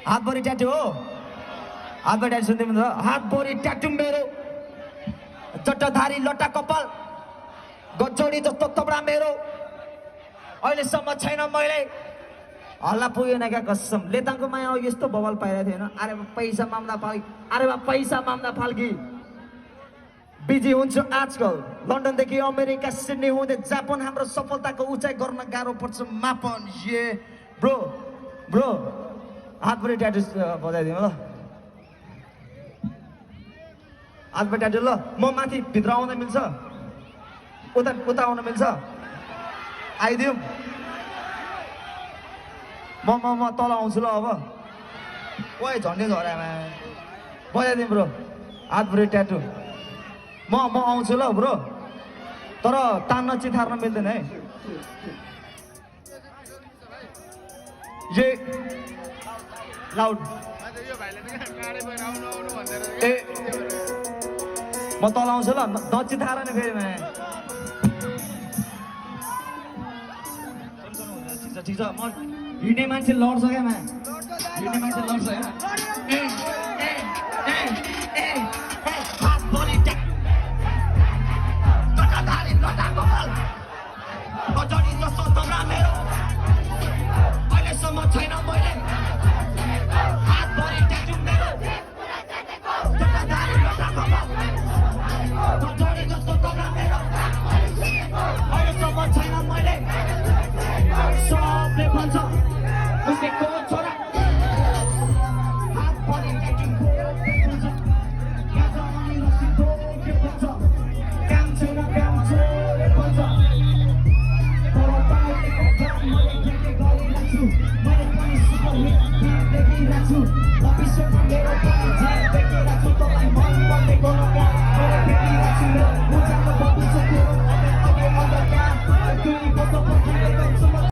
हातभरि tattoo हो हातभरि tattoo सुन्दै हुन्छ हातभरि ट्याटु मेरो चट्टाधारी लट्टा कपाल गजोडी जस्तो तबडा मेरो अहिलेसम्म छैन मैले हल्ला पुगेन क्या कसम लेताङको माया अघि यस्तो बवाल पाइरहेको थिएन अरे पैसा माम्दा फाल्की अरे पैसा माम्दा फाल्की बिजी हुन्छु आजकल लन्डनदेखि अमेरिका सिडनी हुँदै जापान हाम्रो सफलताको उचाइ गर्न गाह्रो पर्छ मापन ये ब्रो ब्रो हातभरि ट्याटु बजाइदिउँ ल हातभरि ट्याटु ल म माथि भित्र आउन मिल्छ उता उता आउन मिल्छ आइदिउँ म तल आउँछु ल अब ओए झन्डै झरामा बजाइदिउँ ब्रो हातभरि ट्याटु म आउँछु ल ब्रो तर तान्न चिथार्न मिल्दैन है ये लाउड ए म तल आउँछु ल नचिथार नि फेरि ठिक छ म हिँड्ने मान्छे लड्छ क्या हिँड्ने मान्छे लड्छ अहिलेसम्म छैन मैले हातभरि ट्याटु मेरो गजोडी जस्तो तबडा मेरो अहिलेसम्म छैन मैले सबले भन्छ उसको छोरा हातभरि ट्याटु भन्छ गाजानी रक्सीको के भन्छ काम छैन काम छोरे भन्छ तर पाएको काम मैले के गरिरहेछु मैले पनि सुपर हिट देखिरहेछु भविष्यमा